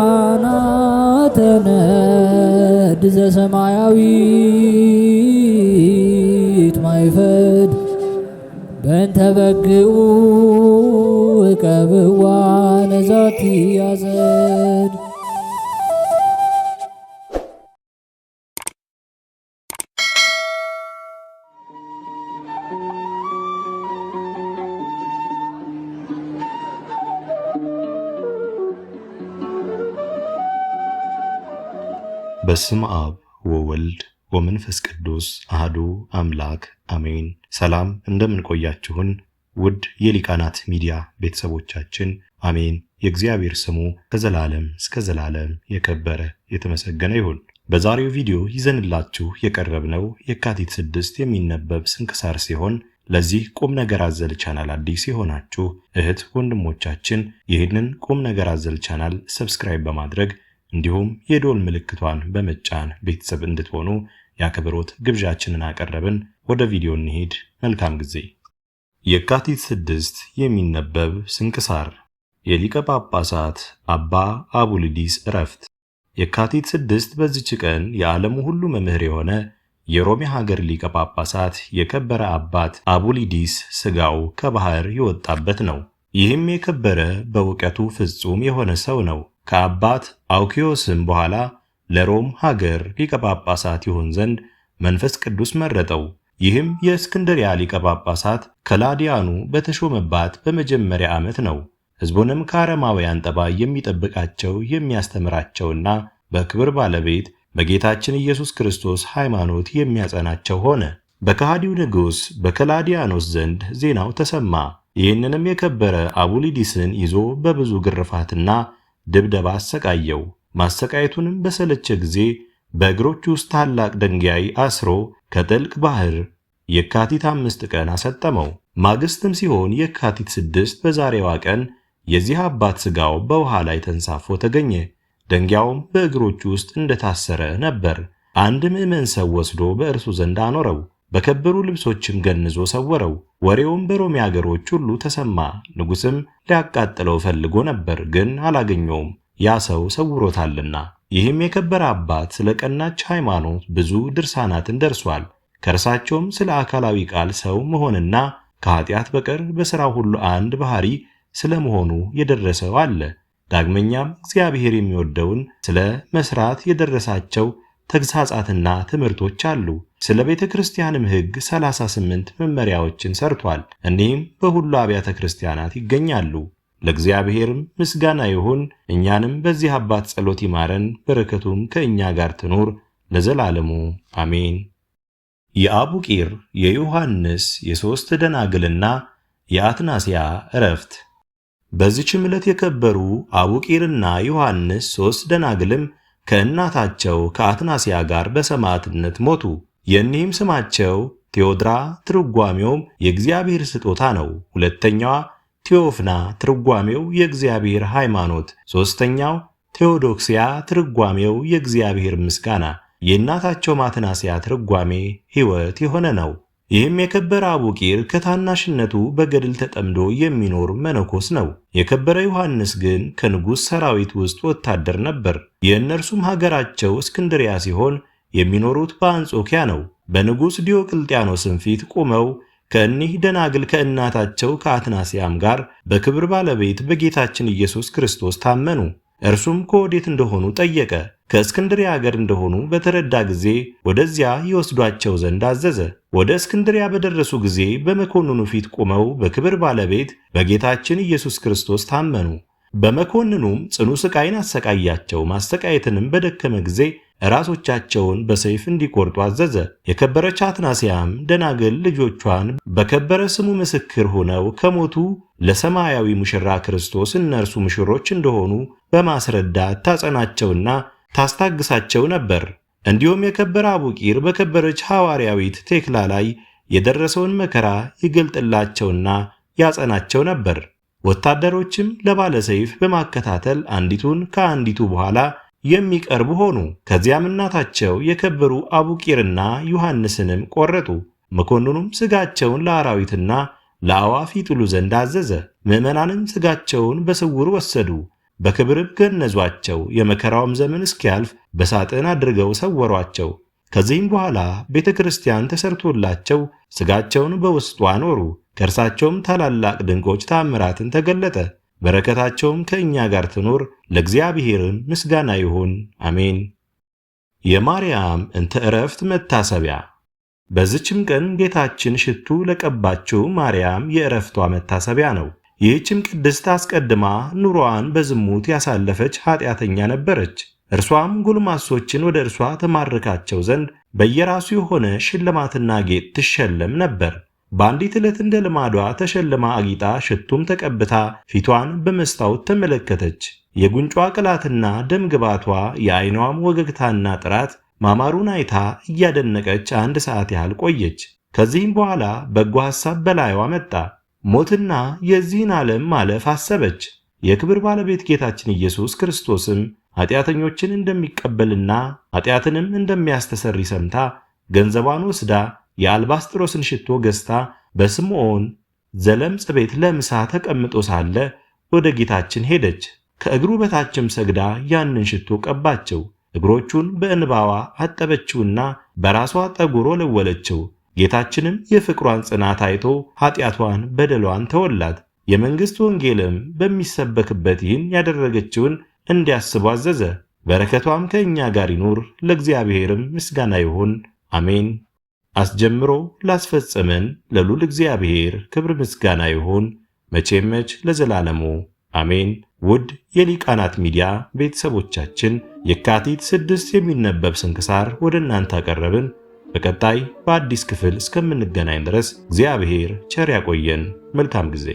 ሊቃናተ ነድ ዘሰማያዊት ማይፈድ በእንተ በግዑ እቀብዋ ነዛቲ ያዘድ። በስመ አብ ወወልድ ወመንፈስ ቅዱስ አሐዱ አምላክ አሜን። ሰላም እንደምን ቆያችሁን? ውድ የሊቃናት ሚዲያ ቤተሰቦቻችን አሜን። የእግዚአብሔር ስሙ ከዘላለም እስከ ዘላለም የከበረ የተመሰገነ ይሁን። በዛሬው ቪዲዮ ይዘንላችሁ የቀረብነው የካቲት 6 የሚነበብ ስንክሳር ሲሆን ለዚህ ቁም ነገር አዘል ቻናል አዲስ የሆናችሁ እህት ወንድሞቻችን ይህንን ቁም ነገር አዘል ቻናል ሰብስክራይብ በማድረግ እንዲሁም የዶል ምልክቷን በመጫን ቤተሰብ እንድትሆኑ የአክብሮት ግብዣችንን አቀረብን። ወደ ቪዲዮ እንሂድ። መልካም ጊዜ። የካቲት 6 የሚነበብ ስንክሳር። የሊቀ ጳጳሳት አባ አቡሊዲስ ዕረፍት። የካቲት 6 በዚች ቀን የዓለሙ ሁሉ መምህር የሆነ የሮሜ ሀገር ሊቀ ጳጳሳት የከበረ አባት አቡሊዲስ ሥጋው ከባህር የወጣበት ነው። ይህም የከበረ በእውቀቱ ፍጹም የሆነ ሰው ነው። ከአባት አውኪዮስም በኋላ ለሮም ሀገር ሊቀ ጳጳሳት ይሆን ዘንድ መንፈስ ቅዱስ መረጠው። ይህም የእስክንድርያ ሊቀ ጳጳሳት ከላዲያኑ በተሾመባት በመጀመሪያ ዓመት ነው። ሕዝቡንም ከአረማውያን ጠባይ የሚጠብቃቸው የሚያስተምራቸውና በክብር ባለቤት በጌታችን ኢየሱስ ክርስቶስ ሃይማኖት የሚያጸናቸው ሆነ። በከሃዲው ንጉሥ በከላዲያኖስ ዘንድ ዜናው ተሰማ። ይህንንም የከበረ አቡሊዲስን ይዞ በብዙ ግርፋትና ድብደባ አሰቃየው። ማሰቃየቱንም በሰለቸ ጊዜ በእግሮቹ ውስጥ ታላቅ ድንጋይ አስሮ ከጥልቅ ባህር የካቲት 5 ቀን አሰጠመው። ማግስትም ሲሆን የካቲት 6 በዛሬዋ ቀን የዚህ አባት ሥጋው በውሃ ላይ ተንሳፎ ተገኘ። ድንጋዩም በእግሮቹ ውስጥ እንደታሰረ ነበር። አንድ ምዕመን ሰው ወስዶ በእርሱ ዘንድ አኖረው። በከበሩ ልብሶችም ገንዞ ሰወረው። ወሬውም በሮሜ አገሮች ሁሉ ተሰማ። ንጉሥም ሊያቃጥለው ፈልጎ ነበር፣ ግን አላገኘውም፣ ያ ሰው ሰውሮታልና። ይህም የከበረ አባት ስለ ቀናች ሃይማኖት ብዙ ድርሳናትን ደርሷል። ከእርሳቸውም ስለ አካላዊ ቃል ሰው መሆንና ከኃጢአት በቀር በሥራው ሁሉ አንድ ባሕሪ ስለ መሆኑ የደረሰው አለ። ዳግመኛም እግዚአብሔር የሚወደውን ስለ መሥራት የደረሳቸው ተግሣጻትና ትምህርቶች አሉ። ስለ ቤተ ክርስቲያንም ሕግ 38 መመሪያዎችን ሰርቷል። እኒህም በሁሉ አብያተ ክርስቲያናት ይገኛሉ። ለእግዚአብሔርም ምስጋና ይሁን። እኛንም በዚህ አባት ጸሎት ይማረን፣ በረከቱም ከእኛ ጋር ትኑር ለዘላለሙ አሜን። የአቡቂር የዮሐንስ የሦስት ደናግልና የአትናስያ ዕረፍት። በዚችም ዕለት የከበሩ አቡቂርና ዮሐንስ 3 ደናግልም ከእናታቸው ከአትናስያ ጋር በሰማዕትነት ሞቱ። የእኒህም ስማቸው ቴዎድራ ትርጓሜውም የእግዚአብሔር ስጦታ ነው። ሁለተኛዋ ቴዎፍና ትርጓሜው የእግዚአብሔር ሃይማኖት፣ ሦስተኛው ቴዎዶክስያ ትርጓሜው የእግዚአብሔር ምስጋና፣ የእናታቸው ማትናስያ ትርጓሜ ሕይወት የሆነ ነው። ይህም የከበረ አቡቂር ከታናሽነቱ በገድል ተጠምዶ የሚኖር መነኮስ ነው። የከበረ ዮሐንስ ግን ከንጉሥ ሰራዊት ውስጥ ወታደር ነበር። የእነርሱም ሀገራቸው እስክንድሪያ ሲሆን የሚኖሩት በአንጾኪያ ነው። በንጉሥ ዲዮቅልጥያኖስም ፊት ቆመው ከእኒህ ደናግል ከእናታቸው ከአትናስያም ጋር በክብር ባለቤት በጌታችን ኢየሱስ ክርስቶስ ታመኑ። እርሱም ከወዴት እንደሆኑ ጠየቀ። ከእስክንድርያ አገር እንደሆኑ በተረዳ ጊዜ ወደዚያ ይወስዷቸው ዘንድ አዘዘ። ወደ እስክንድርያ በደረሱ ጊዜ በመኮንኑ ፊት ቆመው በክብር ባለቤት በጌታችን ኢየሱስ ክርስቶስ ታመኑ። በመኮንኑም ጽኑ ሥቃይን አሰቃያቸው። ማሰቃየትንም በደከመ ጊዜ ራሶቻቸውን በሰይፍ እንዲቆርጡ አዘዘ። የከበረች አትናስያም ደናግል ልጆቿን በከበረ ስሙ ምስክር ሆነው ከሞቱ ለሰማያዊ ሙሽራ ክርስቶስ እነርሱ ሙሽሮች እንደሆኑ በማስረዳት ታጸናቸውና ታስታግሳቸው ነበር። እንዲሁም የከበረ አቡቂር በከበረች ሐዋርያዊት ቴክላ ላይ የደረሰውን መከራ ይገልጥላቸውና ያጸናቸው ነበር። ወታደሮችም ለባለ ሰይፍ በማከታተል አንዲቱን ከአንዲቱ በኋላ የሚቀርቡ ሆኑ። ከዚያም እናታቸው የከበሩ አቡቂርና ዮሐንስንም ቆረጡ። መኮንኑም ሥጋቸውን ለአራዊትና ለአዕዋፍ ይጥሉ ዘንድ አዘዘ። ምዕመናንም ሥጋቸውን በስውር ወሰዱ፣ በክብርም ገነዟቸው። የመከራውም ዘመን እስኪያልፍ በሳጥን አድርገው ሰወሯቸው። ከዚህም በኋላ ቤተ ክርስቲያን ተሰርቶላቸው ሥጋቸውን በውስጡ አኖሩ። ከእርሳቸውም ታላላቅ ድንቆች ተአምራትን ተገለጠ። በረከታቸውም ከእኛ ጋር ትኑር፣ ለእግዚአብሔርም ምስጋና ይሁን፣ አሜን። የማርያም እንተ ዕረፍት መታሰቢያ። በዚችም ቀን ጌታችን ሽቱ ለቀባችው ማርያም የዕረፍቷ መታሰቢያ ነው። ይህችም ቅድስት አስቀድማ ኑሮዋን በዝሙት ያሳለፈች ኃጢአተኛ ነበረች። እርሷም ጎልማሶችን ወደ እርሷ ተማርካቸው ዘንድ በየራሱ የሆነ ሽልማትና ጌጥ ትሸለም ነበር። በአንዲት ዕለት እንደ ልማዷ ተሸልማ አጊጣ ሽቱም ተቀብታ ፊቷን በመስታወት ተመለከተች። የጉንጯ ቅላትና ደም ግባቷ የዓይኗም ወገግታና ጥራት ማማሩን አይታ እያደነቀች 1 ሰዓት ያህል ቆየች። ከዚህም በኋላ በጎ ሐሳብ በላይዋ መጣ። ሞትና የዚህን ዓለም ማለፍ አሰበች። የክብር ባለቤት ጌታችን ኢየሱስ ክርስቶስም ኃጢአተኞችን እንደሚቀበልና ኃጢአትንም እንደሚያስተሰሪ ሰምታ ገንዘቧን ወስዳ የአልባስጥሮስን ሽቶ ገዝታ በስምዖን ዘለምጽ ቤት ለምሳ ተቀምጦ ሳለ ወደ ጌታችን ሄደች። ከእግሩ በታችም ሰግዳ ያንን ሽቶ ቀባቸው። እግሮቹን በእንባዋ አጠበችውና በራሷ ጠጉር ወለወለችው። ጌታችንም የፍቅሯን ጽናት አይቶ ኃጢአቷን በደሏን ተወላት። የመንግሥት ወንጌልም በሚሰበክበት ይህን ያደረገችውን እንዲያስቡ አዘዘ። በረከቷም ከእኛ ጋር ይኑር፣ ለእግዚአብሔርም ምስጋና ይሁን፣ አሜን። አስጀምሮ ላስፈጸመን ለልዑል እግዚአብሔር ክብር ምስጋና ይሁን መቼም መች ለዘላለሙ አሜን። ውድ የሊቃናት ሚዲያ ቤተሰቦቻችን የካቲት 6 የሚነበብ ስንክሳር ወደ እናንተ አቀረብን። በቀጣይ በአዲስ ክፍል እስከምንገናኝ ድረስ እግዚአብሔር ቸር ያቆየን። መልካም ጊዜ